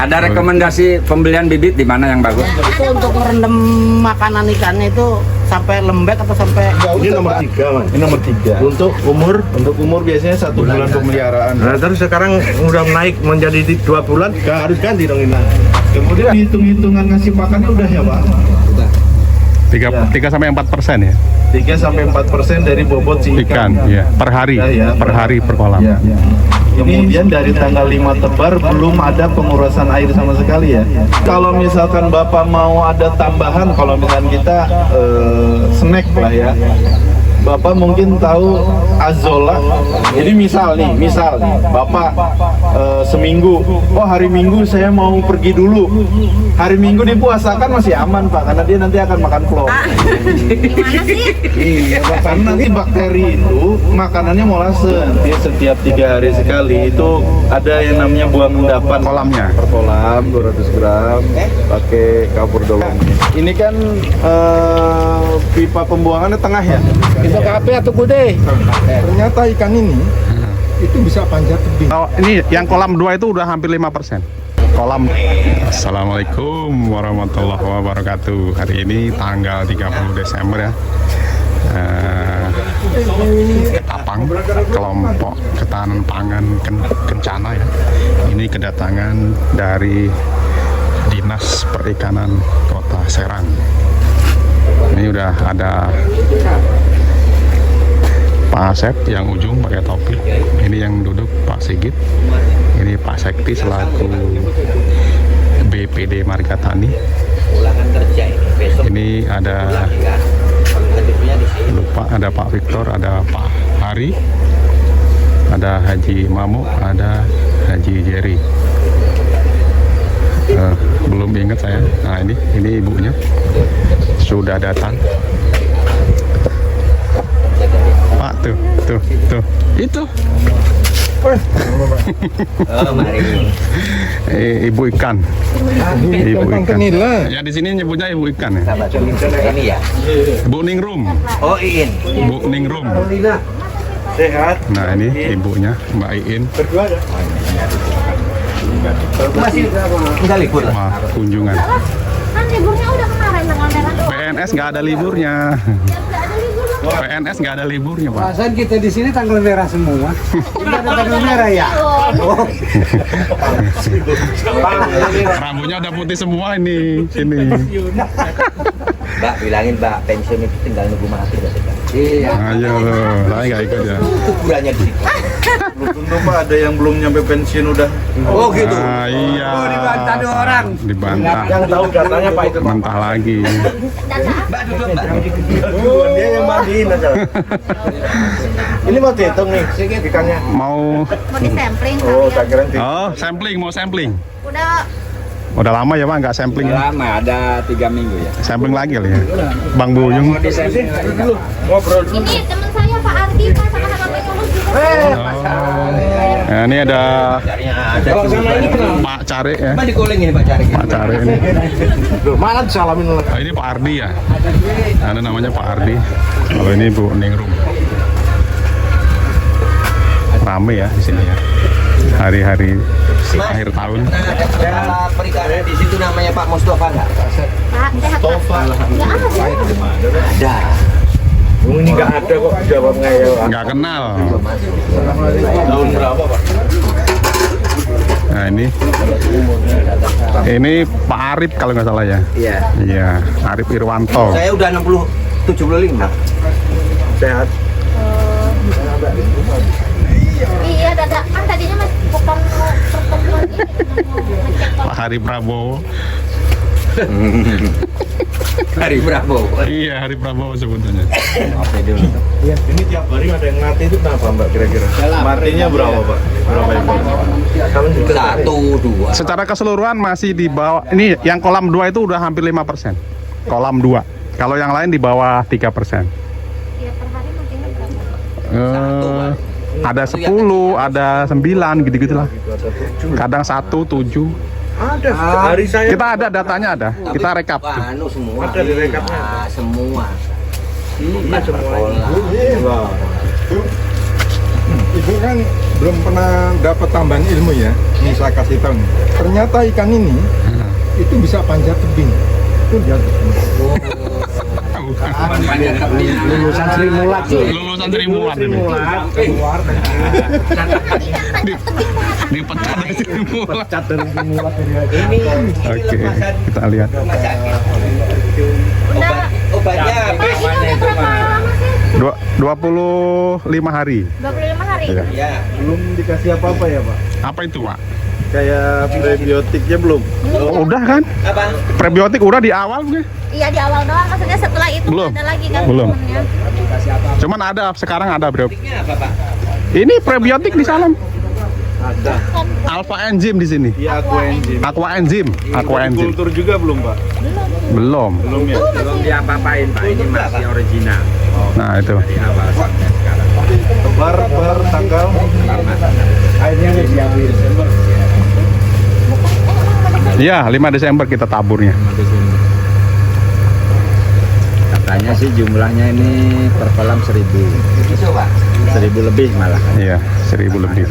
Ada rekomendasi pembelian bibit di mana yang bagus? Itu untuk merendam makanan ikannya itu sampai lembek atau sampai Ini nomor 3, Mas. Ini nomor 3. Untuk umur biasanya 1 bulan pemeliharaan. Nah, terus sekarang udah naik menjadi 2 bulan, harus ganti dong ini. Kemudian hitung-hitungan ngasih pakannya udah ya, Pak? 3-4% ya 3-4% dari bobot si ikan ya per hari Ya, per hari per kolam. Ya. Kemudian dari tanggal 5 tebar belum ada pengurusan air sama sekali ya. Kalau misalkan Bapak mau ada tambahan, kalau misalkan kita snack lah ya, Bapak mungkin tahu azola. Jadi misal nih, Bapak seminggu, oh hari Minggu saya mau pergi dulu. Hari Minggu dipuasakan masih aman Pak, karena dia nanti akan makan klor. Gimana sih? Iya, karena nanti bakteri itu makanannya molase. Dia setiap 3 hari sekali itu ada yang namanya buang endapan Kolamnya. per kolam 200 gram pakai kapur dolom. Ini kan pipa pembuangannya tengah ya. itu KP atau kude? Ternyata ikan ini itu bisa panjat tebing. Oh, ini yang kolam 2 itu udah hampir 5%. Kolam. Assalamualaikum warahmatullahi wabarakatuh. Hari ini tanggal 30 Desember ya. Ketapang, kelompok ketahanan pangan Kencana ya. Ini kedatangan dari Dinas Perikanan Kota Serang. Ini udah ada Pak Asep yang ujung pakai topi. Ini yang duduk Pak Sigit. Ini Pak Sekti selaku BPD Margatani. Ini ada lupa, ada Pak Victor, ada Pak Hari, ada Haji Mamu, ada Haji Jerry. Belum ingat saya. Nah ini ibunya sudah datang. Pak tuh itu. Oh, mari. Ibu ikan. Ibu ikan. Nila. Ya di sini nyebutnya ibu ikan ya. Ini ya. Bu Ningrum. Oh, Iin. Bu Ningrum. Sehat. Nah ini ibunya Mbak Iin. Berdua ada. Masih enggak libur lah. Wah, kunjungan. Kan liburnya udah kemarin tanggal merah doang. PNS nggak ada liburnya. Nggak ada libur. PNS nggak ada liburnya Pak. Perasaan kita di sini tanggal merah semua. Tidak ada tanggal merah ya? Oh. Rambutnya udah putih semua ini sini. Mbak bilangin Mbak pensiun itu tinggal nunggu mati udah sekarang. Iya. Ayo loh, saya nggak ikut ya. Ukurannya di situ. Belum tentu Pak, ada yang belum nyampe pensiun udah. Oh gitu. Ah, iya. Oh, dibantah 2 orang. Dibantah. Yang tahu datanya Pak itu. Mentah lagi. Mbak duduk Mbak. Dia yang mandiin aja. Ini mau dihitung nih, ikannya. Mau Mau disampling Oh, tak kalian. kira sampling, mau sampling. Udah Udah lama ya Pak nggak sampling ya? Lama, ada 3 minggu ya. Sampling lagi kali ya. Bang Buyung. ngobrol dulu. ini teman saya Pak Ardi Pak sama-sama penyuluh juga. Nah, ini ada Kalau sama ini Pak Care ya. Mbak digoleng ini Pak Cari. Pak Care ini. Mana disalamin dulu. Oh, ini Pak Ardi ya. Ada namanya Pak Ardi. Kalau ini Bu Ningrum. Rame ya di sini ya. Hari-hari akhir tahun. Ada perikanan di situ namanya Pak Mustafa nggak? Pak sehat Pak. Nggak ada. Ada. Ini nggak ada kok jawab ngeyel. Nggak kenal. Tahun berapa Pak? Nah ini Pak Arif kalau nggak salah ya. Iya. Iya, Arif Irwanto. Saya udah 75. Sehat. Iya dadak kan tadinya mas bukan mau pertemuan ini cuma mau ngecek Pak Hari Prabowo. Hari Prabowo. Iya, Hari Prabowo sebutannya. Oke dulu. Ini tiap hari ada yang mati itu kenapa Mbak kira-kira? Matinya berapa Pak? Berapa ekor? Satu, dua. Secara keseluruhan masih di bawah. Ini yang kolam 2 itu udah hampir 5%. Kolam 2. Kalau yang lain di bawah 3%. ya per hari mungkin berapa? Ada 10, ada 9 gitu-gitu lah. Kadang 1, 7. Ada. Hari saya. Kita ada datanya ada. Kita rekap. Anu semua. Ada di rekapnya. Nah, semua. Iya semua. Sekolah. Ibu kan belum pernah dapat tambahan ilmu ya. Ini saya kasih tahu nih. Ternyata ikan ini itu bisa panjat tebing. Itu dia. Lulusan Sri Mulat tuh. Lulusan Sri Mulat ini. Keluar Dipecat dari Sri Mulat. cat dari Sri Mulat Ini Oke, kita lihat. obatnya apa itu mah? 25 hari. 25 hari. Iya. Ya. Belum dikasih apa-apa ya Pak? Apa itu, Pak? Kayak prebiotiknya belum? Oh, udah kan? Apa? Prebiotik udah di awal mungkin? Iya di awal doang, maksudnya setelah itu Belum. ada lagi kan Belum. temennya. Cuman ada, sekarang ada, Bro. Ini apa, Pak? Ini prebiotik di salam. Ada. Alpha enzim di sini. Iya, aquaenzim. Aqua enzim. Aqua enzim. Kultur juga belum Pak? Belum. Belum ya? Belum diapa-apain Pak, ini masih original Nah, itu. di awal sampai sekarang. Tebar per tanggal Iya, 5 Desember kita taburnya. Katanya sih jumlahnya ini per kolam 1000 Coba. 1000 lebih malah. Iya, 1000 lebih.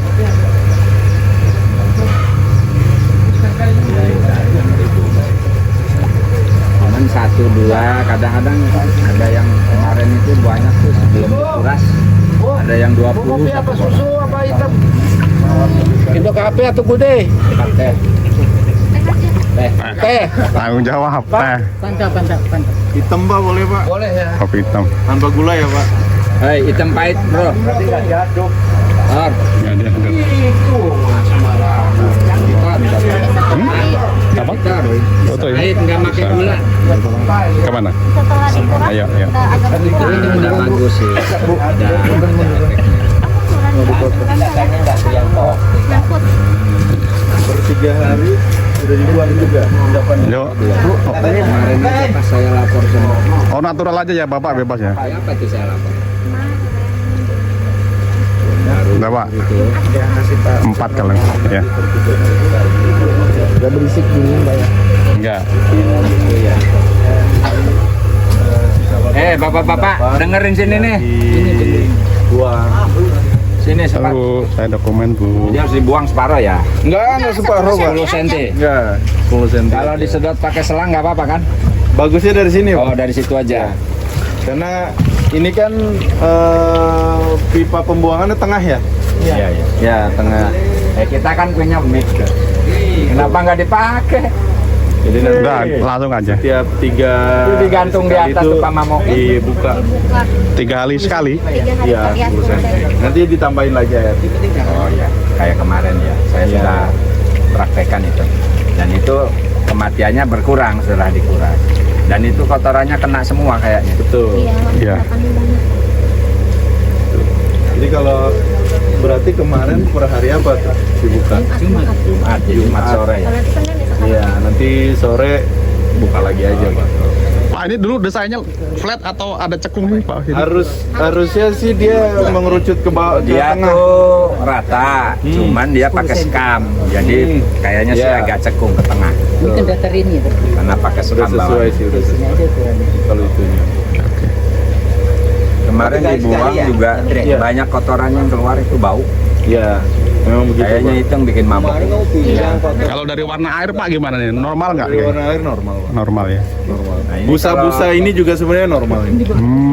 Cuman 1, 2, kadang-kadang ada yang kemarin itu banyak tuh sebelum dikuras. Ada yang 20 apa susu apa hitam? Itu kafe atau gude? pakai Teh. Tanggung jawab, teh. Pantap. hitam Pak boleh Pak? Boleh ya. Kopi hitam. Tanpa gula ya Pak? Hei, hitam pahit bro. Or, Ya, dia ada. Apa? Foto ya? pahit nggak pakai gula. Kemana? Setelah dikuras Ayo. udah agak berkurang. Ini udah bagus sih. Ada efeknya. Nyangkut. Per 3 hari udah dibuang juga. Yuk. Kemarin itu pas saya lapor sama Oh, natural aja ya, Bapak, bebas ya. apa itu saya lapor? Bapak. 4 kalau ya. Udah berisik dulu Mbak ya. Enggak. Bapak-bapak, dengerin sini nih. Dibuang. Sini separuh. Bu, saya dokumen, Bu. Jadi harus dibuang separuh ya. Enggak separuh Pak. 10 cm. Enggak, 10 cm. Kalau disedot pakai selang nggak apa-apa kan? Bagusnya dari sini Oh, Pak. dari situ aja. Karena ini kan pipa pembuangannya tengah ya? Iya, iya. Ya, tengah. Kita kan punya mic. Kenapa nggak dipakai? Jadi nanti Udah, langsung aja. tiap 3 Itu digantung di atas tuh Pak Mamo. dibuka. Buka 3 kali sekali. 3 hari Ya, sekali 10 cm. Nanti ditambahin lagi air. Oh iya, kayak kemarin ya. Saya Iya. sudah praktekkan itu. Dan itu kematiannya berkurang setelah dikuras. Dan itu kotorannya kena semua kayaknya. Betul. Iya, Iya. makan banyak. Jadi kalau berarti kemarin per hari apa tuh dibuka? Jumat sore ya. Kalau itu kan di sekarang. Iya, nanti sore buka lagi aja Pak. Pak, ini dulu desainnya flat atau ada cekung nih, Pak? Ini. Harusnya sih dia mengerucut ke bawah ke Dia tengah. tuh rata, cuman dia pakai skam. Jadi kayaknya sih Iya. agak cekung ke tengah. Mungkin datar ini ya. Karena pakai Sudah skam sesuai bawah. sih, udah sesuai. Kalau itunya. Kemarin dibuang ya? juga Iya. banyak kotoran yang keluar itu bau. Iya, memang begitu. Kayaknya Pak. itu yang bikin mabuk. Kalau dari warna air, Pak, gimana nih? Normal nggak? Dari warna air normal, Pak. Normal ya. Normal. Nah, ini Busa-busa ini juga sebenarnya normal ini.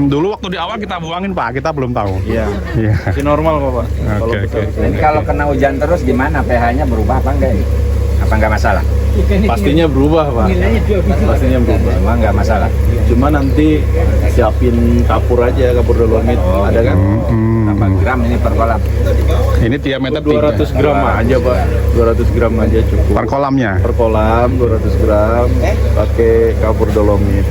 Dulu waktu di awal kita buangin, Pak, kita belum tahu. Iya. Iya. Masih normal kok Pak. Kalau Oke, besar. oke. Ini kalau kena hujan terus gimana? pH-nya berubah apa enggak ini? Apa enggak masalah? Pastinya berubah Pak. Pastinya berubah. Emang enggak masalah. Cuma nanti siapin kapur aja, kapur dolomit. Ada kan? Berapa gram ini per kolam? Ini diameter 200 gram aja Pak. 200 gram aja cukup. per kolamnya. Per kolam 200 gram pakai kapur dolomit.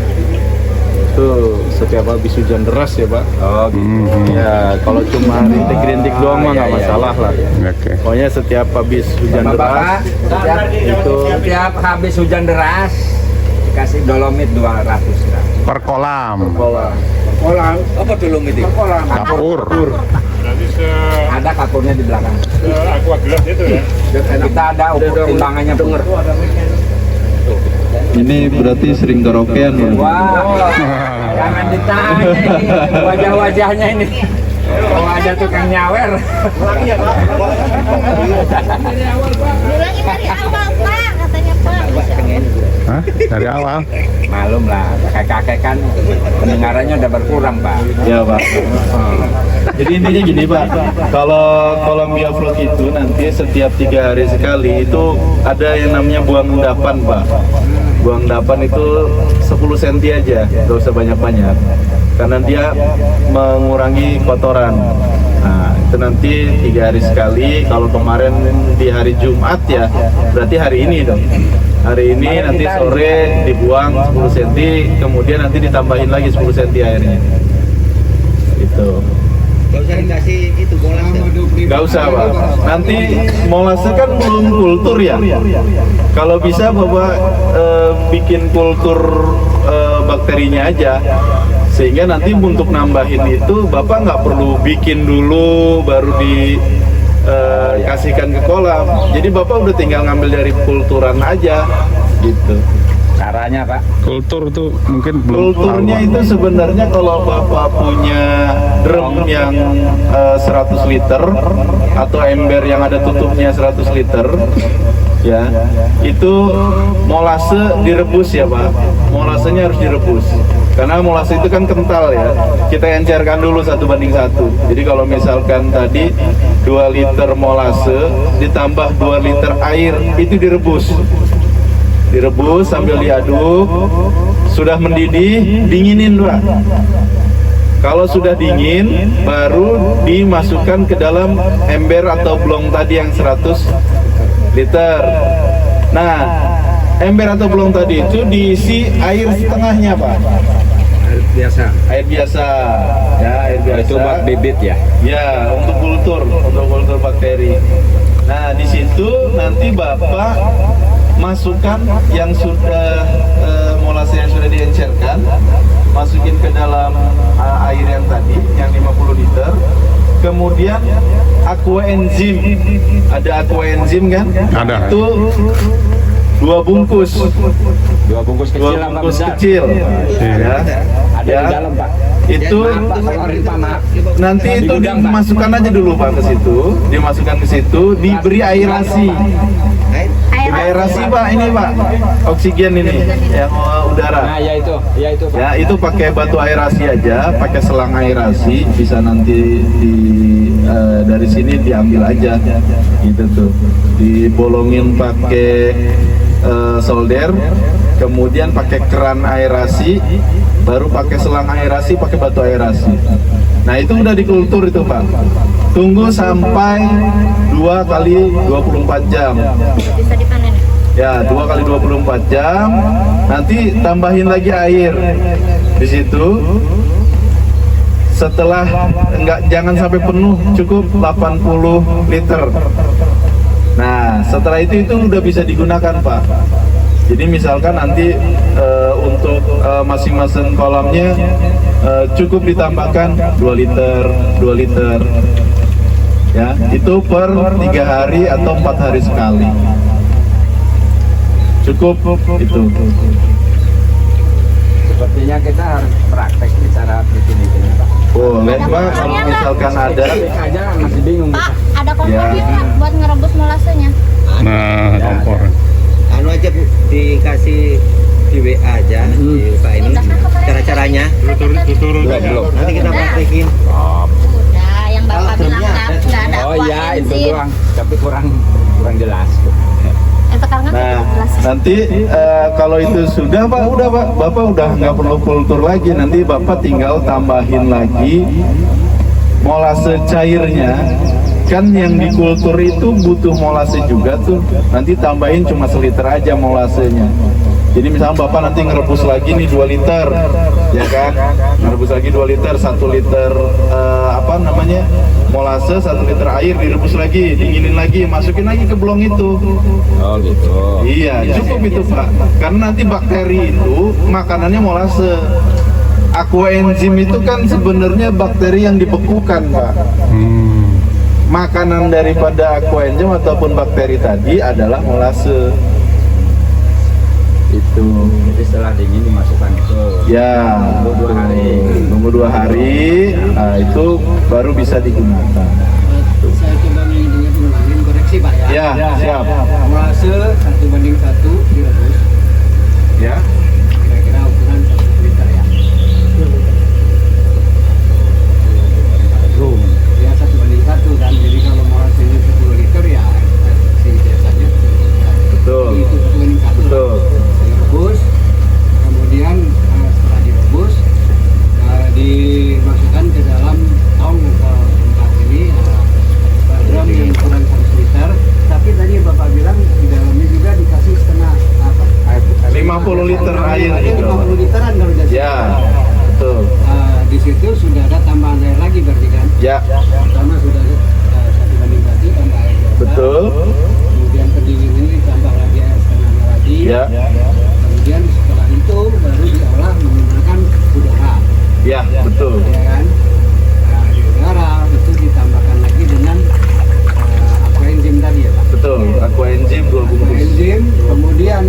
Itu setiap habis hujan deras ya Pak. Oh, gitu. Ya kalau cuma rintik-rintik doang mah nggak iya, masalah lah. Oke. Pokoknya setiap habis hujan Bapak-bapak, deras itu setiap habis hujan deras dikasih dolomit 200 gram. Per kolam. kolam. Apa dulu itu? Kapur. Ada kapurnya di belakang. Aqua gelas itu ya. Kita ada ukur timbangannya. Denger. Ini berarti sering karaokean Bang. Wah, jangan ditanya ini wajah-wajahnya ini. Oh, ada tukang nyawer. Bilangin dari awal Pak, katanya Pak. Hah? Dari awal? Malum lah, kakek-kakek kan pendengarannya udah berkurang, Pak. Ya Pak. Jadi intinya gini Pak, kalau Columbia Vlog itu nanti setiap 3 hari sekali itu ada yang namanya buang endapan Pak. Buang endapan itu 10 cm aja, gak usah banyak-banyak. Karena dia mengurangi kotoran. Nah, itu nanti 3 hari sekali. Kalau kemarin di hari Jumat ya, berarti hari ini dong. Hari ini nanti sore dibuang 10 cm, kemudian nanti ditambahin lagi 10 cm airnya. Itu. Gak usah dikasih itu molase. Gak usah Pak. Nanti molase kan belum kultur ya. Kalau bisa Bapak bikin kultur bakterinya aja. Sehingga nanti untuk nambahin itu Bapak nggak perlu bikin dulu baru kasihkan ke kolam. Jadi Bapak udah tinggal ngambil dari kulturan aja gitu. Caranya, Pak. Kultur tuh mungkin belum Kulturnya tahu. itu sebenarnya kalau Bapak punya drum yang 100 liter atau ember yang ada tutupnya 100 liter ya, itu molase direbus ya Pak. Molasenya harus direbus. Karena molase itu kan kental ya. Kita encerkan dulu 1:1. Jadi kalau misalkan tadi 2 liter molase ditambah 2 liter air itu direbus. Direbus sambil diaduk, sudah mendidih, dinginin Pak. Kalau sudah dingin, baru dimasukkan ke dalam ember atau blong tadi yang 100 liter. Nah, ember atau blong tadi itu diisi air setengahnya Pak. Air biasa. Air biasa, ya air biasa. Itu buat bibit ya. Ya, untuk kultur bakteri. Nah, di situ nanti Bapak masukkan yang sudah molase yang sudah diencerkan, masukin ke dalam air yang tadi yang 50 liter. Kemudian aqua enzim, ada aqua enzim kan? Ada. Itu 2 bungkus. 2 bungkus kecil 2 apa bungkus besar? kecil. Ya. Ada di dalam, Pak. Itu Pak, keluarin, Pak, maaf. nanti Di itu gudang, Pak. dimasukkan aja dulu Pak ke situ, dimasukkan ke situ, diberi aerasi. Aerasi Pak, ini Pak, oksigen ini yang udara. Nah, ya itu, Pak. Ya itu pakai batu aerasi aja, pakai selang aerasi, bisa nanti dari sini diambil aja, gitu tuh. Dibolongin pakai solder, kemudian pakai keran aerasi, baru pakai selang aerasi, pakai batu aerasi. Nah itu udah dikultur itu Pak. Tunggu sampai 2 kali 24 jam. Bisa dipanen. Ya, 2 kali 24 jam. Nanti tambahin lagi air di situ. Setelah jangan sampai penuh, cukup 80 liter. Nah, setelah itu udah bisa digunakan Pak. Jadi misalkan nanti untuk masing-masing kolamnya cukup ditambahkan 2 liter. Ya, itu per 3 hari atau 4 hari sekali. Cukup itu. Sepertinya kita harus praktek di cara bikin itu, Pak. Boleh Pak, kalau misalkan ada. Bikin aja masih bingung. Pak, ada kompor Ya. Pak buat ngerebus molasenya. Nah, kompor. Anu aja Bu, dikasih di WA aja di Pak ini cara-caranya. Belum. Nanti kita praktekin. Udah, yang Bapak bilang nggak ada Oh aqua iya, itu enzim. doang. Tapi kurang jelas. Sekarang kan Nah, jelas. nanti kalau itu sudah Pak, udah Pak, Bapak udah nggak perlu kultur lagi. Nanti Bapak tinggal tambahin lagi molase cairnya. Kan yang dikultur itu butuh molase juga tuh. Nanti tambahin cuma 1 liter aja molasenya. Jadi misalnya Bapak nanti ngerebus lagi nih 2 liter, ya kan? Ngerebus lagi 2 liter, 1 liter molase, 1 liter air direbus lagi, dinginin lagi, masukin lagi ke blong itu. Oh gitu. Iya, cukup itu Pak. Karena nanti bakteri itu makanannya molase. Aqua enzim itu kan sebenarnya bakteri yang dibekukan Pak. Makanan daripada aqua enzim ataupun bakteri tadi adalah molase. Itu. Jadi setelah dingin dimasukkan ke Ya, tunggu 2 hari. tunggu Tunggu 2 hari, nah, itu baru bisa digunakan. Saya coba mengingat koreksi Pak ya. Ya, siap. Molase 1:1 direbus. Ya. Kira-kira ukuran 1 liter ya. Ya 1:1 kan. Jadi kalau molasenya 10 liter ya biasanya Betul. itu 1:1. Betul. Direbus, kemudian setelah direbus dimasukkan ke dalam tong atau tempat ini drum yang ukuran 1 liter. Tapi tadi Bapak bilang di dalamnya juga dikasih setengah apa? 50 liter air. 50 literan kalau jadi. Ya, betul. Di situ sudah ada tambahan air lagi berarti kan? Ya, Pertama sudah ada 1:1 tambah air biasa. betul. Kemudian pendingin ini ditambah lagi air setengahnya lagi. Ya, Kemudian setelah itu baru diolah menggunakan udara, ya, betul. ya kan? Nah, di udara itu ditambahkan lagi dengan aquaenzim tadi ya Pak. Betul. Aquaenzim 2 bungkus. Aquaenzim, kemudian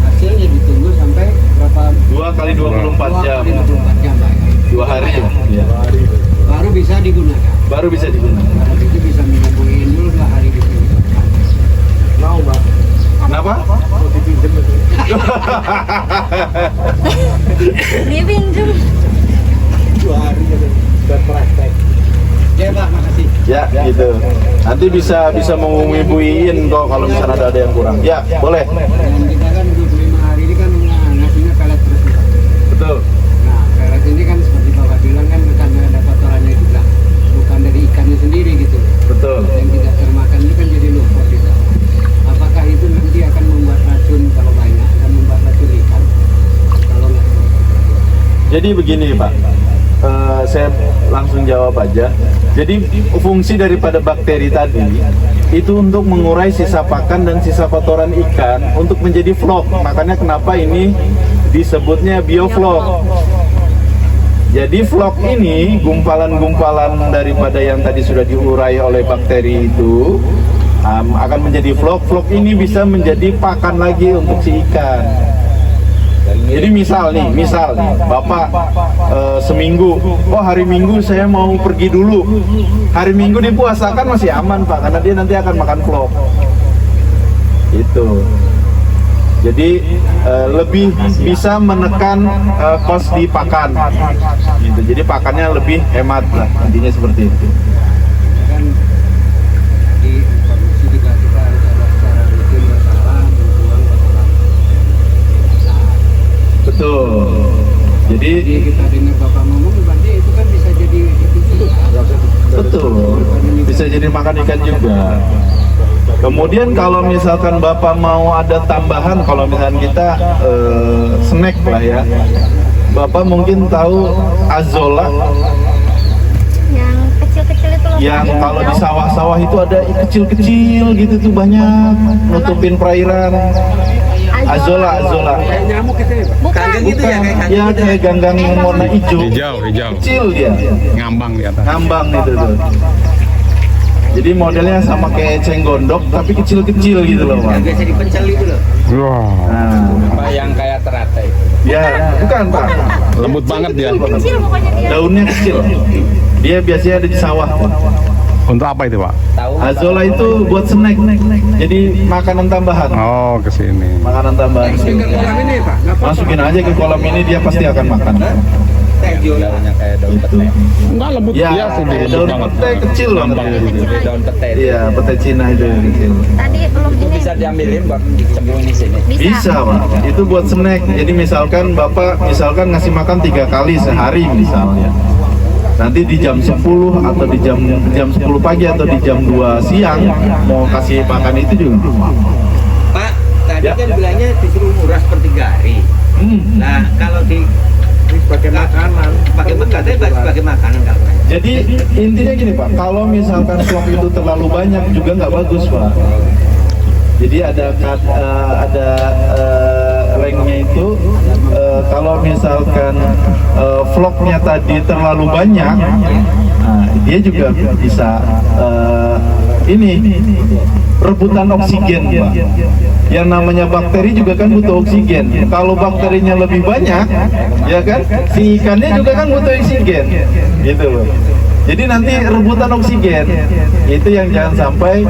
hasilnya ditunggu sampai berapa? 2 kali 24 jam. 24 jam Pak. 2 hari. Ya. Baru bisa digunakan. Baru bisa digunakan. Kalau itu bisa menungguin dulu 2 hari gitu. Mau Pak? Kenapa? Dia pinjam. 2 hari buat praktek. Ya Pak, makasih. Ya, gitu. Nanti bisa menghubungi kok kalau misalnya ada yang kurang. Ya, boleh. Dan kita kan 25 hari ini kan ngasihnya pelet terus. Pak. Betul. Nah, pelet ini kan seperti Bapak bilang kan karena ada kotorannya juga, bukan dari ikannya sendiri gitu. Betul. Yang tidak termakan ini kan jadi lumpur gitu. Apakah itu nanti akan membuat racun kalau banyak dan membuat racun ikan? Kalau nggak. Jadi begini Pak, saya langsung jawab aja. Jadi fungsi daripada bakteri tadi itu untuk mengurai sisa pakan dan sisa kotoran ikan untuk menjadi vlog. Makanya kenapa ini disebutnya biovlog. Jadi vlog ini gumpalan-gumpalan daripada yang tadi sudah diurai oleh bakteri itu akan menjadi vlog. Vlog ini bisa menjadi pakan lagi untuk si ikan. Jadi misal nih, Bapak seminggu, oh hari Minggu saya mau pergi dulu. Hari Minggu dipuasakan masih aman Pak, karena dia nanti akan makan vlog. Itu. Jadi lebih bisa menekan kos di pakan. Gitu. Jadi pakannya lebih hemat lah, intinya seperti itu. Kan di informasi juga kita harus ada secara rutin masalah membuang kotoran. Betul. Jadi Kita dengar Bapak ngomong berarti itu kan bisa jadi betul. Bisa jadi makan ikan juga. Kemudian kalau misalkan Bapak mau ada tambahan, kalau misalkan kita snack lah ya, Bapak mungkin tahu azola Yang kecil-kecil itu loh. yang kalau di sawah-sawah itu ada kecil-kecil gitu tuh banyak nutupin perairan. Azola. kayak nyamuk gitu ya Pak? Bukan. gitu ya kayak Ya kayak ganggang warna hijau. Hijau. Kecil dia, Ngambang di atas. ngambang itu tuh. Jadi modelnya sama kayak eceng gondok tapi kecil-kecil gitu loh Pak. biasa dipecel itu loh. Wah, Nah, Apa yang kayak teratai? ya bukan Pak. lembut banget dia. Kecil pokoknya dia. Daunnya kecil. Dia biasanya ada di sawah. Untuk apa itu Pak? Tahu? Azola itu buat snack. Jadi makanan tambahan. Oh, ke sini. Makanan tambahan. Masukin ke kolam ini Pak? Nggak apa-apa. Masukin aja ke kolam ini dia pasti akan makan. Daunnya kayak daun Itu. pete. Enggak lembut Ya, dia sih, kayak lembut daun banget. pete kecil banget. Ngambang. Jadi daun pete. Iya, pete Cina itu kecil. Tadi belum Itu ini. bisa diambilin buat dicemplung di sini. Bisa Pak. Itu buat snack. Jadi misalkan Bapak ngasih makan 3 kali sehari misalnya. Nanti di jam 10 atau di jam 10 pagi atau di jam 2 siang mau kasih makan itu juga. Pak, tadi Ya. kan bilangnya disuruh nguras per 3 hari. Nah, kalau di Sebagai makanan. katanya sebagai makanan kalau Jadi intinya gini Pak, kalau misalkan vlog itu terlalu banyak juga nggak bagus Pak. Jadi ada ranknya itu kalau misalkan vlognya tadi terlalu banyak, nah, dia juga bisa ini rebutan oksigen, Pak. Yang namanya bakteri juga kan butuh oksigen. Kalau bakterinya lebih banyak, ya kan, si ikannya juga kan butuh oksigen, gitu loh. Jadi nanti rebutan oksigen itu yang jangan sampai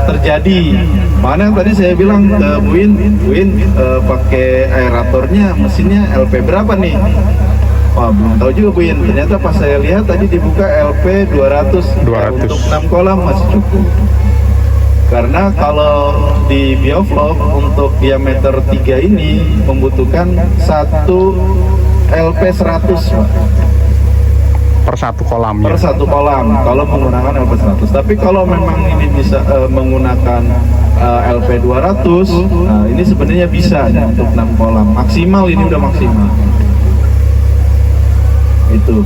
terjadi. Mana tadi saya bilang ke Buin pakai aeratornya mesinnya LP berapa nih? Wah, belum tahu juga Buin. Ternyata pas saya lihat tadi dibuka LP 200. Untuk 6 kolam masih cukup. Karena kalau di bioflok untuk diameter 3 ini membutuhkan 1 LP 100, Pak. Per satu kolam ya. Per satu kolam kalau menggunakan LP 100. Tapi kalau memang ini bisa menggunakan LP 200, nah ini sebenarnya bisa untuk 6 kolam. Maksimal ini udah maksimal. Itu.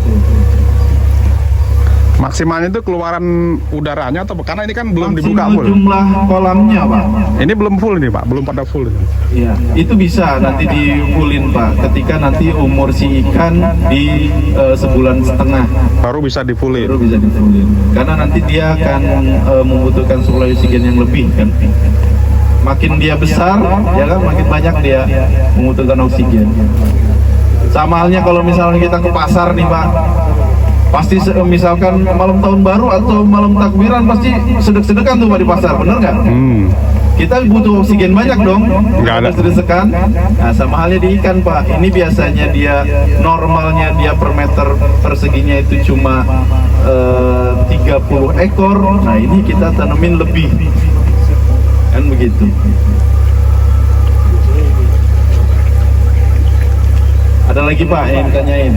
Maksimalnya itu keluaran udaranya atau karena ini kan belum dibuka Maksimal full. jumlah kolamnya, Pak. Ini belum full nih Pak, belum pada full. Iya, itu bisa nanti di-fullin, Pak. Ketika nanti umur si ikan di sebulan setengah. Baru bisa di fullin. Baru bisa di-fullin. Karena nanti dia akan membutuhkan suplai oksigen yang lebih kan. Makin dia besar, ya kan, makin banyak dia membutuhkan oksigen. Sama halnya kalau misalnya kita ke pasar nih, Pak. Pasti misalkan malam tahun baru atau malam takbiran pasti sedek-sedekan tuh Pak di pasar, bener nggak? Kita butuh oksigen banyak dong, nggak ada sedek-sedekan. Nah sama halnya di ikan Pak, ini biasanya dia normalnya dia per meter perseginya itu cuma 30 ekor, nah ini kita tanemin lebih, kan begitu. Ada lagi Pak yang ditanyain?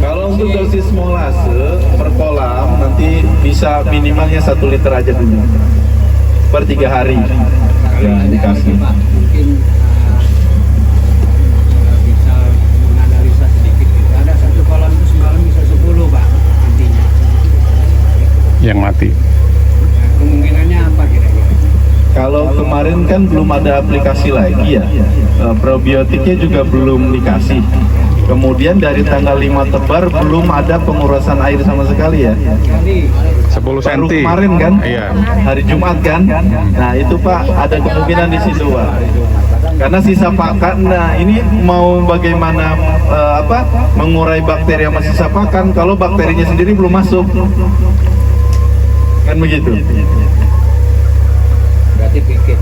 Kalau untuk dosis molase per kolam nanti bisa minimalnya 1 liter aja dulu per 3 hari ya dikasih. Mungkin bisa menganalisa sedikit. Ada satu kolam itu semalam bisa 10 Pak nantinya. Yang mati. Kemungkinannya apa kira-kira? Kalau kemarin kan belum ada aplikasi lagi ya, probiotiknya juga belum dikasih. Kemudian dari tanggal 5 Tebar belum ada pengurusan air sama sekali ya. 10 Baru cm. kemarin kan, Iya. hari Jumat kan. Nah itu Pak ada kemungkinan di situ Pak. Karena sisa pakan, nah ini mau bagaimana mengurai bakteri yang masih sisa pakan kalau bakterinya sendiri belum masuk. Kan begitu. Berarti pikir.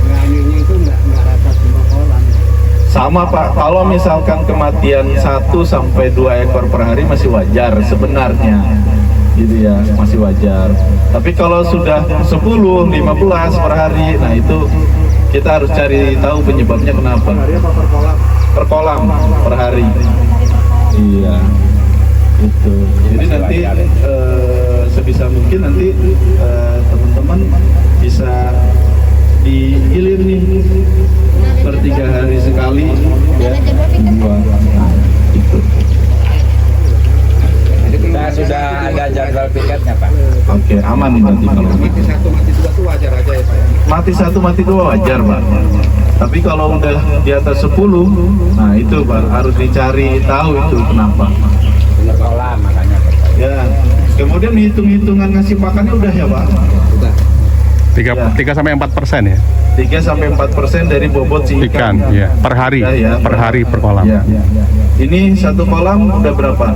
Nganyinya itu nggak rata semua kolam. Sama Pak, kalau misalkan kematian 1 sampai 2 ekor per hari masih wajar sebenarnya, gitu ya, masih wajar. Tapi kalau sudah 10, 15 per hari, nah itu kita harus cari tahu penyebabnya kenapa. Per kolam, per hari. Iya, itu. Jadi nanti sebisa mungkin nanti teman-teman bisa dihilir nih per 3 hari sekali ya, 2 itu. Jadi kita sudah ada jadwal piketnya Pak. Oke, aman nih nanti kalau Mati 1, mati 2 itu wajar aja ya Pak. mati 1 mati 2 wajar Pak. Tapi kalau udah di atas 10, nah itu Pak harus dicari tahu itu kenapa. Per kolam makanya Pak. Ya, kemudian hitung-hitungan ngasih makannya udah ya Pak. Sudah. 3-4% ya 3-4% dari bobot si ikan ya per hari Ya, per hari per kolam. Ya. Ini 1 kolam udah berapa?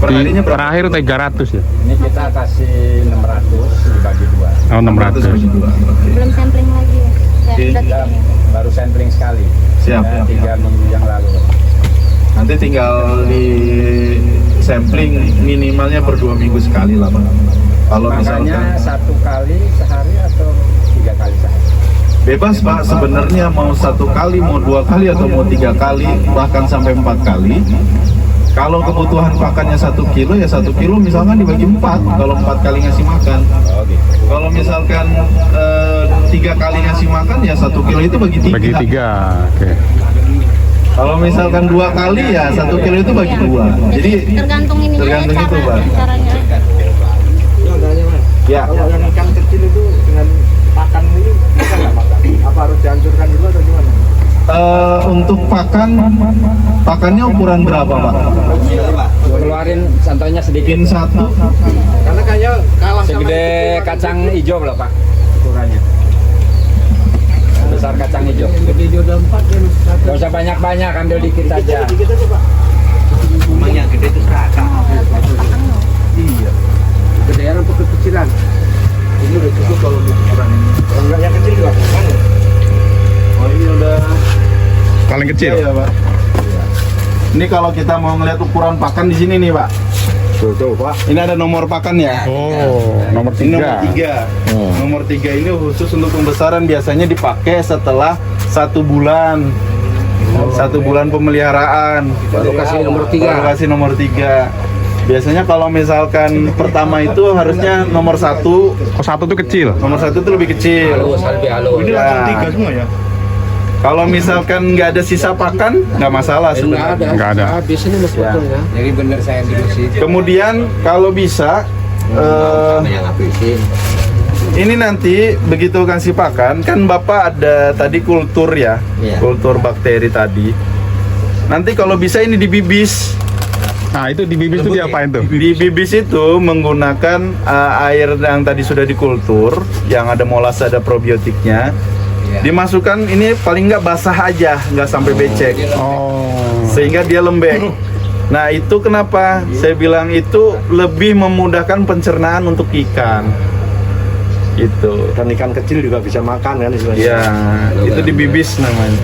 Per harinya berapa? Terakhir 300 ya. Ini kita kasih 600 dibagi 2. Oh 600. bagi 2. Oke. Belum sampling lagi ya. Oke. Kita baru sampling sekali. Siap. Ya, 3 minggu yang lalu. Nanti tinggal di sampling minimalnya per 2 minggu sekali lah Pak. Kalau Makanya misalkan 1 kali sehari atau 3 kali sehari. bebas Pak, sebenarnya mau 1 kali, mau 2 kali atau mau 3 kali, bahkan sampai 4 kali. Kalau kebutuhan pakannya 1 kilo ya 1 kilo misalkan dibagi 4. Kalau 4 kali ngasih makan. Oh gitu. Kalau misalkan 3 kali ngasih makan ya 1 kilo itu bagi 3. Bagi 3. Oke. Kalau misalkan 2 kali ya 1 kilo itu bagi 2. Jadi tergantung ini tergantung itu Pak. caranya. Ya. Kalau yang ikan kecil itu dengan pakan ini bisa nggak makan? Apa harus dihancurkan dulu atau gimana? Untuk pakannya ukuran berapa Pak? keluarin santonya sedikit. Pin 1. Karena kayak kalah sama Segede itu, kacang hijau lah Pak ukurannya. Besar kacang hijau. Gede jodoh 4 dan Gak usah banyak-banyak, ambil dikit aja. dikit aja Pak. Memang yang gede itu serata. Iya. Kegedean apa kekecilan? Ini udah cukup kalau untuk ukuran ini. Kalau enggak yang kecil juga. Oh ini udah Paling kecil. ya Pak. Ini kalau kita mau ngeliat ukuran pakan di sini nih Pak. Tuh Pak. Ini ada nomor pakannya. Oh, nomor Ini 3. nomor 3. Nomor 3 ini khusus untuk pembesaran, biasanya dipakai setelah 1 bulan. 1 bulan pemeliharaan. Baru kasih nomor 3. Baru kasih nomor 3. Biasanya kalau misalkan pertama itu harusnya nomor 1. Oh, 1 tuh kecil. Nomor 1 itu lebih kecil. Lebih halus. Ini langsung 3 semua ya? Kalau misalkan nggak ada sisa pakan, nggak masalah sebenarnya. Nggak ada. Biasanya mas Ya. potong ya. Jadi bener saya dulu sih. Kemudian kalau bisa, Yang habisin. ini nanti begitu kasih pakan, kan Bapak ada tadi kultur ya, Iya. kultur bakteri tadi. Nanti kalau bisa ini dibibis. Nah, itu di bibis itu diapain tuh? Di bibis itu menggunakan air yang tadi sudah dikultur, yang ada molas, ada probiotiknya. Dimasukkan ini paling nggak basah aja, nggak sampai becek, Oh. sehingga dia lembek. Nah itu kenapa saya bilang itu lebih memudahkan pencernaan untuk ikan. Gitu. Dan ikan kecil juga bisa makan kan istilahnya. Ya, itu dibibis namanya.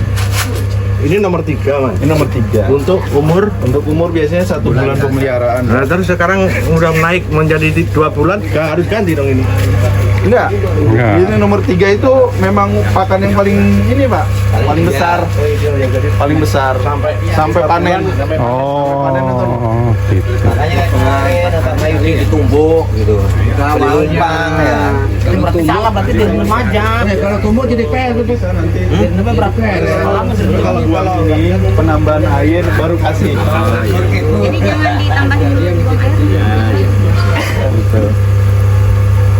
Ini nomor 3 mas. Ini nomor 3. Untuk umur. Untuk umur biasanya 1 bulan pemeliharaan. Nah terus sekarang udah naik menjadi 2 bulan, harus ganti dong ini. Enggak. Enggak. Ini nomor 3 itu memang pakan yang paling ini Pak, paling besar, paling besar sampai panen. Oh, gitu. Makanya Bapak Mayu ini ditumbuk gitu. Numpang ya. Ini berarti salah, berarti di rumah aja. Kalau tumbuh jadi PR itu bisa nanti. Ini berarti Kalau buang ini penambahan air baru kasih. Jadi jangan ditambahin dulu air. Gitu.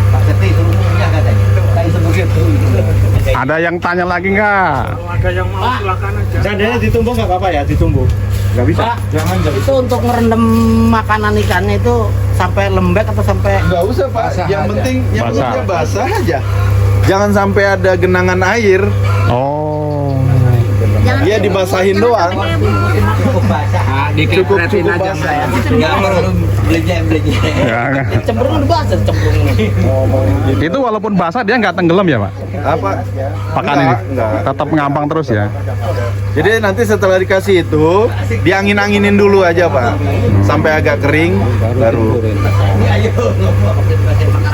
Pak Keti suruh punya katanya. Kayak sebegitu. Ada yang tanya lagi nggak? ada yang mau silakan aja. Seandainya ditumbuk nggak apa-apa ya, ditumbuk. Nggak bisa. Jangan Itu untuk merendam makanan ikannya itu sampai lembek atau sampai nggak usah Pak. Yang penting Basah. basah aja. Jangan sampai ada genangan air. Oh. Jangan Dia dibasahin doang. Cukup basah. Cukup Dikepretin aja basah. saya. Nggak perlu beli-beli. Ya, cemplung udah basah cemplung. itu walaupun basah dia nggak tenggelam ya Pak? Apa? Pakan ini Enggak. tetap ngambang terus ya? Jadi nanti setelah dikasih itu diangin-anginin dulu aja Pak, sampai agak kering baru.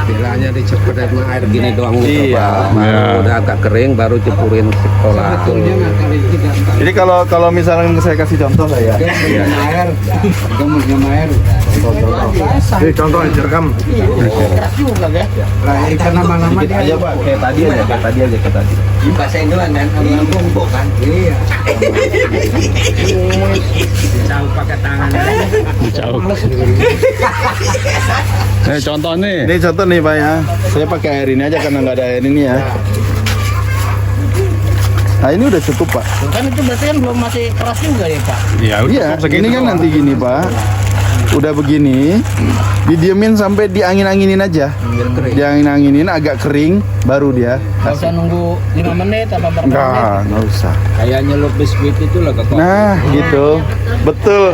Bilanya dicepet air gini doang. Iya. Ya. Udah agak kering baru cepurin sekolah. Jadi kalau misalnya saya kasih contoh lah ya. Air, air. Ini contoh direkam. Keras juga ya. Nah, ikan nama-nama Dikit aja Pak, kayak tadi aja, kayak tadi. Dibasahin dulu dan numpuk kan. Iya. Tahu pakai tangan. Jauh. Contoh nih. Ini contoh nih Pak ya. Saya pakai air ini aja karena nggak ada air ini ya. Nah ini udah cukup Pak. Kan itu berarti kan belum masih keras juga ya Pak. Ya, Iya, cukup segitu ini kan doang. nanti gini Pak. Udah begini, didiemin sampai diangin-anginin aja. Diangin-anginin agak kering, baru dia. Nggak usah nunggu 5 menit apa berapa menit. Nggak usah. Kayak nyelup biskuit itu loh kok. Nah, gitu. Betul.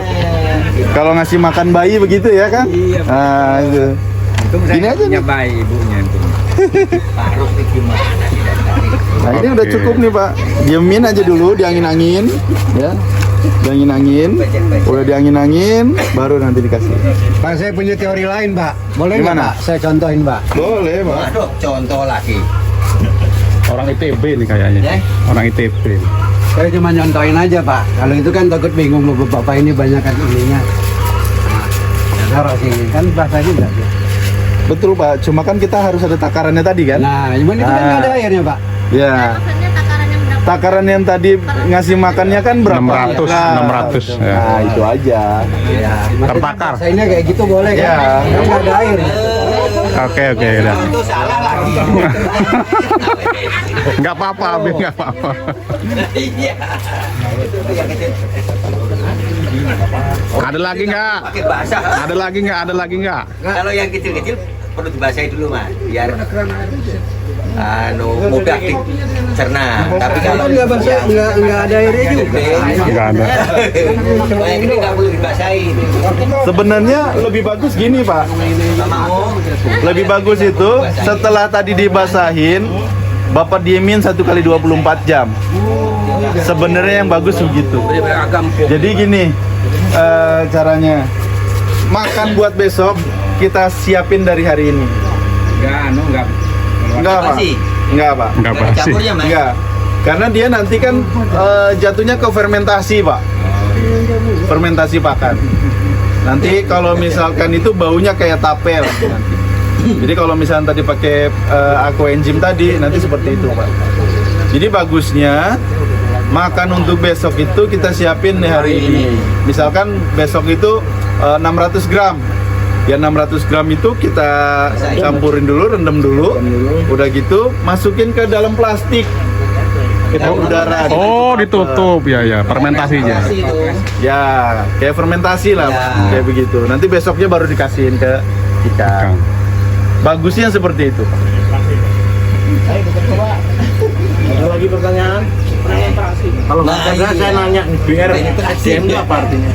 Kalau ngasih makan bayi begitu ya kan? Iya. Nah, itu. Gini aja nih. bayi ibunya itu. Taruh di gimana. Nah, ini udah Oke. cukup nih, Pak. Diemin aja dulu, diangin-angin, ya. Diangin-angin. Udah diangin-angin, baru nanti dikasih. Pak, saya punya teori lain, Pak. Boleh nggak, Gimana? Pak? Saya contohin, Pak. Boleh, Pak. Waduh, contoh lagi. Orang ITB nih kayaknya. Ya. Orang ITB. Saya cuma nyontohin aja, Pak. Kalau itu kan takut bingung, Bapak ini banyak kan ininya. Nah, taruh sini. Kan basah juga. Ya. Betul, Pak. Cuma kan kita harus ada takarannya tadi kan? Nah, cuman itu kan nggak ada airnya, Pak. Ya. Maksudnya takaran yang berapa? Takaran yang tadi ngasih makannya kan berapa? 600, Nah, 600, ya. Nah, itu aja. Ya, Tertakar. Basahnya kayak gitu boleh kan? Ya. Kan nggak ada air. Oke, udah. Itu salah lagi. Nggak apa-apa, Abi, nggak apa-apa. Iya. Itu yang kecil. Ada lagi nggak? Pakai basah. Ada lagi nggak? Ada lagi nggak? Kalau yang kecil-kecil perlu dibasahi dulu mas, biar mudah dicerna. Tapi kalau nggak basah, nggak ada airnya juga. Nggak ada. Kalau yang gede nggak perlu dibasahi. Sebenarnya lebih bagus gini Pak. Mau Lebih bagus itu setelah tadi dibasahin, Bapak diemin 1 kali 24 jam. Sebenarnya yang bagus begitu. Jadi gini caranya, makan buat besok kita siapin dari hari ini. Enggak Pak. Enggak Pak. Nggak basi. campurnya mas. Enggak. Karena dia nanti kan jatuhnya ke fermentasi Pak. Fermentasi pakan. Nanti kalau misalkan itu baunya kayak tapel nanti. Jadi kalau misalnya tadi pakai aquaenzim tadi nanti seperti itu Pak. Jadi bagusnya makan untuk besok itu kita siapin di hari ini. Misalkan besok itu 600 gram. Ya 600 gram itu kita campurin dulu, rendam dulu. Udah gitu masukin ke dalam plastik. Kita udara. Oh, ditutup ya, fermentasinya. Ya, kayak fermentasi lah, kayak begitu. Nanti besoknya baru dikasihin ke ikan. Bagusnya seperti itu. Ada lagi pertanyaan? Kalau nggak ada saya nanya nih, BRDM itu apa artinya?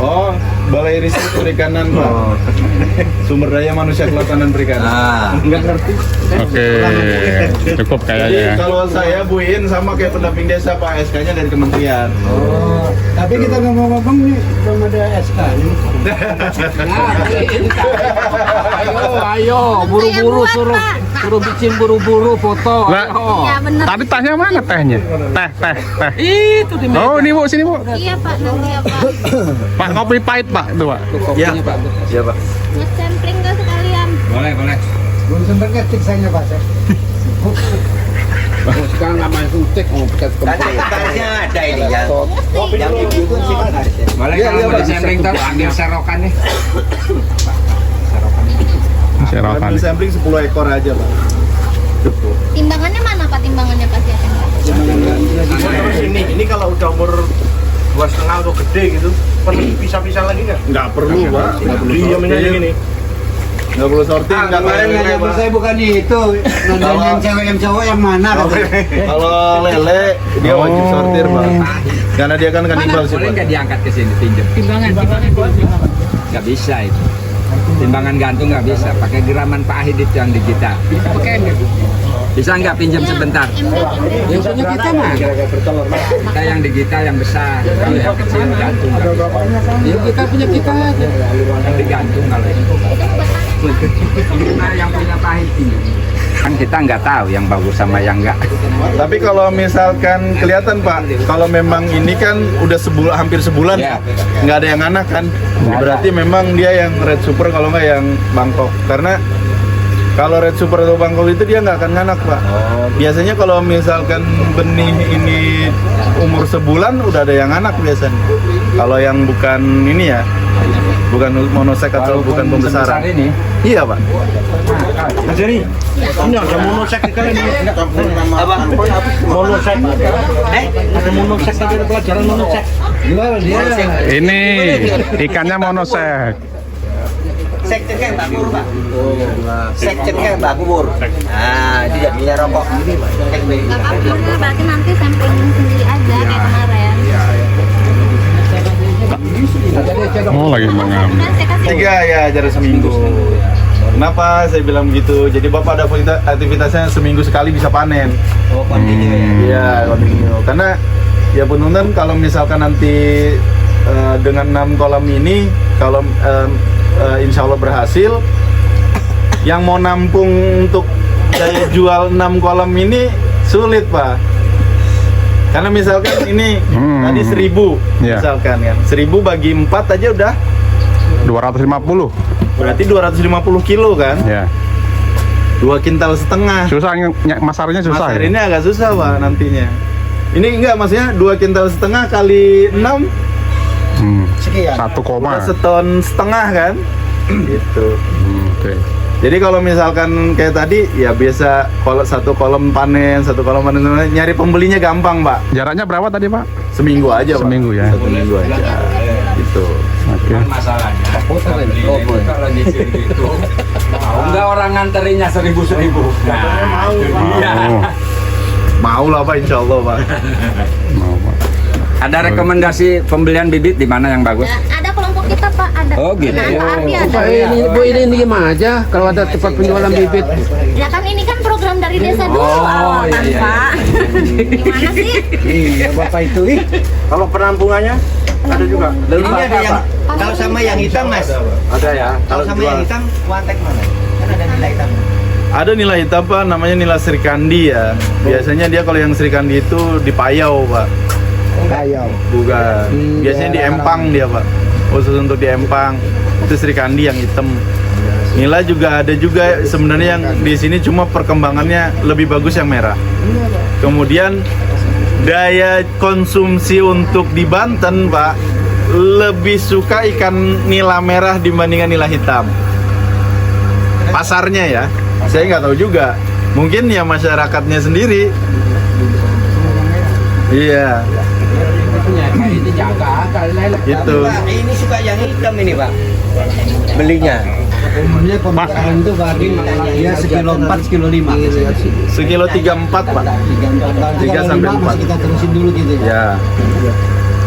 Oh, Balai Riset Perikanan Pak. Sumber Daya Manusia Kelautan dan Perikanan. Nggak ngerti. Oke, cukup kayaknya Jadi ya. kalau saya Buin sama kayak pendamping desa Pak, SK-nya dari kementerian. Tapi kita ngomong-ngomong nih belum ada SK nih. Ayo, buru-buru suruh bikin buru-buru foto. Lah, Iya benar. tadi tasnya mana tehnya? Teh. Itu di Oh, ini Bu, sini Bu. Iya Pak, nanti ya Pak. Pak, kopi pahit Pak, itu Pak. Iya, iya Pak. Nge-sampling nggak sekalian? Boleh. Belum sempat ngetik saya Pak. Sekarang nggak main suntik, mau pecat Tadi garisnya ada ini yang ibu itu sih garisnya. Boleh kalau mau disampling tuh ambil serokan nih. Serokan. Ambil sampling 10 ekor aja Pak. Timbangannya mana Pak? Timbangannya Pak ya? Terus ini kalau udah umur 2,5 atau gede gitu, perlu pisah-pisah lagi nggak? Nggak perlu Pak. Nggak perlu Diamin aja gini. Nggak perlu sortir, nggak Kemarin kayak nanya Pak. saya bukan itu, nanya yang cewek yang cowok yang mana katanya. Kalau lele dia wajib sortir Pak. Karena dia kan kanibal sih Boleh Pak. nggak diangkat ke sini pinjam? Timbangan nggak bisa itu. Timbangan gantung nggak bisa. Pakai geraman Pak Ahid itu yang digital. Bisa nggak pinjam sebentar? Yang punya kita mah. Kita yang digital yang besar. Kalau yang kecil gantung nggak bisa. Ya kita punya kita aja. Yang digantung kalau itu. Nah, yang punya Pak Ahid ini. Kan kita nggak tahu yang bagus sama yang nggak. Tapi kalau misalkan kelihatan Pak, kalau memang ini kan udah hampir sebulan Ya. nggak ada yang anak kan, berarti memang dia yang Red Super kalau nggak yang Bangkok. Karena kalau Red Super atau Bangkok itu dia nggak akan nganak Pak. Biasanya kalau misalkan benih ini umur sebulan udah ada yang anak biasanya. Kalau yang bukan ini ya, bukan monosek atau bukan pembesaran. Ini. Iya Pak. Mas Jerry, ini ada monosek kali ini. Apa? Monosek. Ada monosek, tapi ada pelajaran monosek. Gimana dia? Ini ikannya monosek. Sekjen kan Mbak Kumur Pak. Sekjen kan Mbak Kumur. Nah, itu jadinya rokok. Nggak apa-apa, berarti nanti sampling sendiri aja kayak kemarin. Oh, lagi mengambil. Udah saya kasih. 3 ya jarak seminggu. Kenapa saya bilang begitu? Jadi Bapak ada aktivitasnya seminggu sekali bisa panen. Oh, continue ya. Iya, continue. Karena ya penonton kalau misalkan nanti dengan 6 kolam ini, kalau insya Allah berhasil, yang mau nampung untuk daya jual 6 kolam ini sulit Pak. Karena misalkan ini tadi 1.000 Iya. misalkan kan, 1.000 bagi 4 aja udah 250. berarti 250 kilo kan, Ya. 2,5 kintal. Susah masarnya susah. Masar Ya? ini agak susah Pak nantinya. Ini enggak, maksudnya 2,5 kintal kali 6 Sekian. 1 1,5 ton kan, gitu. Oke. Jadi kalau misalkan kayak tadi ya biasa kalau 1 kolom panen, 1 kolom panen, nyari pembelinya gampang Pak. Jaraknya berapa tadi Pak? Seminggu aja Pak. Seminggu ya. 1 minggu aja. Gitu. Gitu. Oke. Cuman masalahnya kalau nyicil gitu, mau nggak orang nganterinnya 1.000. Nah, itu dia. Oh, Mau lah Pak, insya Allah Pak. mau Pak. Ada rekomendasi pembelian bibit di mana yang bagus? Ada kelompok kita Pak, ada. Oh, gitu. Nah, Ardi ada. Pak, ini diem aja kalau ada tempat penjualan bibit. Ya kan ini kan program dari desa dulu Oh, awal kan iya, Pak. Gimana sih? Iya Bapak itu. Kalau penampungannya ada juga. Ini ada yang kalau sama yang hitam Mas. Ada ya. Kalau sama yang hitam, Wantek mana? Kan ada nilai hitam. Ada nilai hitam Pak, namanya nilai Srikandi ya. Biasanya dia kalau yang Srikandi itu di Payau Pak. Kayak. Bukan. Biasanya di Empang dia Pak. Khusus untuk di Empang. Itu Srikandi yang hitam. Nila juga ada juga sebenarnya yang di sini, cuma perkembangannya lebih bagus yang merah. Kemudian daya konsumsi untuk di Banten Pak lebih suka ikan nila merah dibandingkan nila hitam. Pasarnya ya, saya nggak tahu juga. Mungkin ya masyarakatnya sendiri. Iya. Ini jaga Gitu. Pak, ini suka yang hitam ini Pak. Belinya. umumnya pemakaran itu Pak dia sekilo 4, sekilo 5 Sekilo 34 Pak. 3 sampai 4. kita terusin dulu gitu ya. Ya.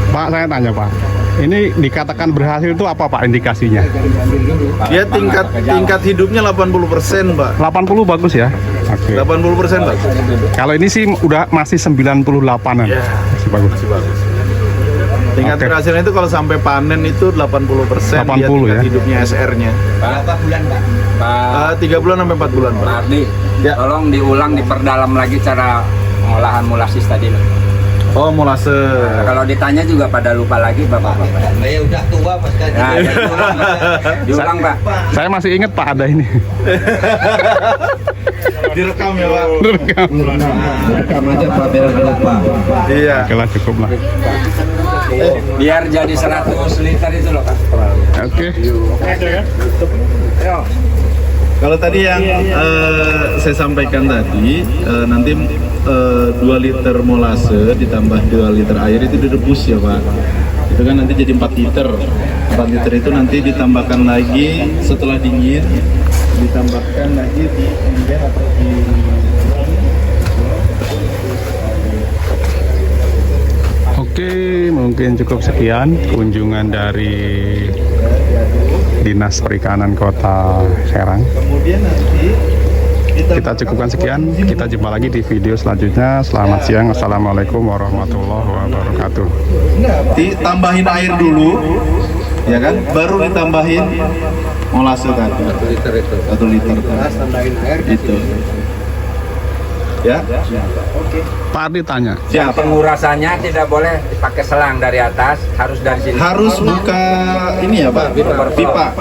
Pak, saya tanya Pak, ini dikatakan berhasil itu apa Pak indikasinya? Dia tingkat hidupnya 80% Pak. 80 bagus ya? Oke. 80% Pak. Kalau ini sih udah masih 98-an. Ya. Masih bagus. Masih bagus. Tingkat Oke. keberhasilan itu kalau sampai panen itu 80%. 80 dia tingkat ya? hidupnya SR-nya. Berapa bulan Pak? Pak 3 bulan sampai 4 bulan Pak. Pak Ardi, Ya. tolong diulang, diperdalam lagi cara pengolahan molasis tadi. Oh, molase. Kalau ditanya juga pada lupa lagi bapak-bapak. Ya udah tua Mas kan. Nah, diulang Pak. Saya masih ingat Pak ada ini. Direkam ya Pak. Rekam aja Pak biar lupa. Iya. Oke lah, cukup lah. Biar jadi 100 liter itu loh Pak. Oke. Kalau tadi yang saya sampaikan tadi, nanti 2 liter molase ditambah 2 liter air itu direbus ya Pak. Itu kan nanti jadi 4 liter. 4 liter itu nanti ditambahkan lagi setelah dingin, ditambahkan lagi di ember atau di Oke, mungkin cukup sekian kunjungan dari Dinas Perikanan Kota Serang. kemudian nanti Kita cukupkan sekian, kita jumpa lagi di video selanjutnya. Selamat siang, Assalamualaikum warahmatullahi wabarakatuh. ditambahin air dulu, ya kan? Baru ditambahin molase tadi. 1 liter. Tambahin air Itu. Ya. Pak Ardi tanya, Siap. Pengurasannya tidak boleh dipakai selang dari atas, harus dari sini. Harus buka ini ya Pak, pipa.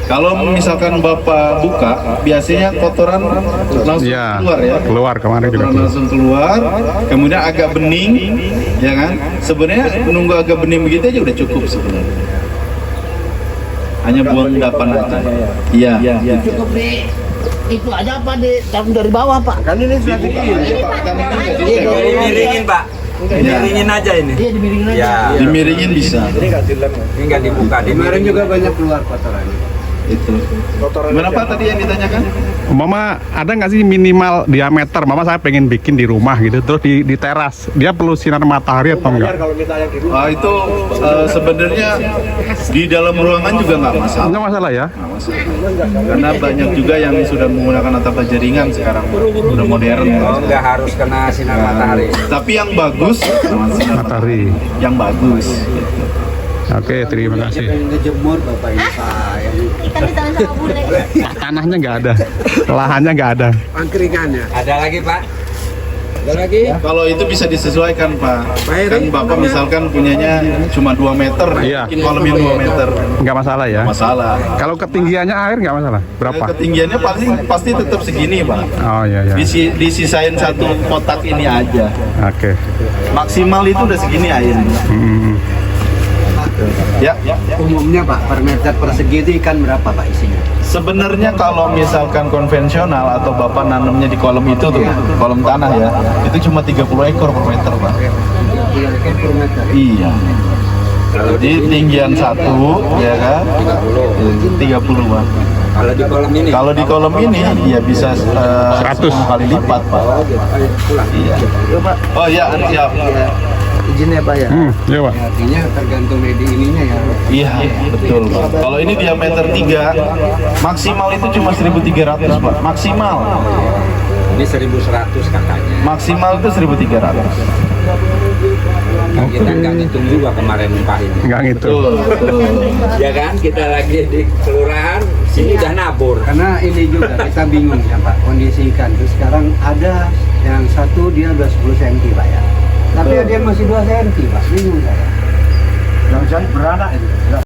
Kalau misalkan Bapak buka, biasanya kotoran langsung ya keluar ya. keluar kemarin juga Kotoran keluar. langsung keluar, kemudian agak bening, ya kan? Sebenarnya menunggu agak bening begitu aja udah cukup sebenarnya. Hanya buang endapan aja. Iya. Cukup di itu aja apa di taruh dari bawah Pak? Kan ini sudah Dimiringin Pak. Dimiringin aja ini. Iya dimiringin aja. Ya, Dimiringin bisa. ini nggak dibuka. kemarin juga banyak keluar kotorannya. Itu. Gimana Pak tadi yang ditanyakan? Mama ada nggak sih minimal diameter? Mama saya pengen bikin di rumah gitu, terus di teras. Dia perlu sinar matahari atau enggak? Itu sebenarnya di dalam ruangan juga nggak masalah. Enggak masalah ya? Nggak masalah. Karena banyak juga yang sudah menggunakan atap jaringan sekarang, udah modern. Oh, nggak harus kena sinar matahari. Tapi yang bagus sama sinar Matahari. yang bagus. Oke, terima kasih. Ngejemur Bapak ini Pak. Ikan di tangan sama bule. Tanahnya nggak ada, lahannya nggak ada. Angkringannya. Ada lagi Pak? Ada lagi? Kalau itu bisa disesuaikan Pak. Kan Bapak misalkan punyanya cuma 2 meter, Iya. bikin kolam yang 2 meter, Nggak masalah ya? masalah. Kalau ketinggiannya air nggak masalah. Berapa? Ketinggiannya pasti tetap segini Pak. Oh iya ya. Disisain 1 kotak ini aja. Oke. Maksimal itu udah segini airnya. Ya. Umumnya Pak per meter persegi itu ikan berapa Pak isinya? Sebenarnya kalau misalkan konvensional atau Bapak nanamnya di kolam itu tuh, kolam tanah ya, itu cuma 30 ekor per meter Pak. Per meter. Iya. Jadi tinggian 1 ya kan 30 Pak. Kalau di kolom ini. Kalau di kolom ini ya bisa 100 kali lipat Pak. Iya. Oh ya, siap. Izinnya Pak ya. Iya Pak. Artinya tergantung dari ininya ya. Iya, betul Pak. Kalau ini diameter 3, maksimal itu cuma 1.300 Pak. Maksimal. Ini 1.100 katanya. Maksimal itu 1.300. Kita nggak ngitung juga kemarin upah ini. Enggak gitu. Ya kan, kita lagi di kelurahan, sini udah nabur. Karena ini juga kita bingung ya Pak, kondisi ikan itu sekarang ada yang satu dia udah 10 cm Pak ya. Tapi dia masih 2 cm Pak, bingung saya. Jangan beranak itu.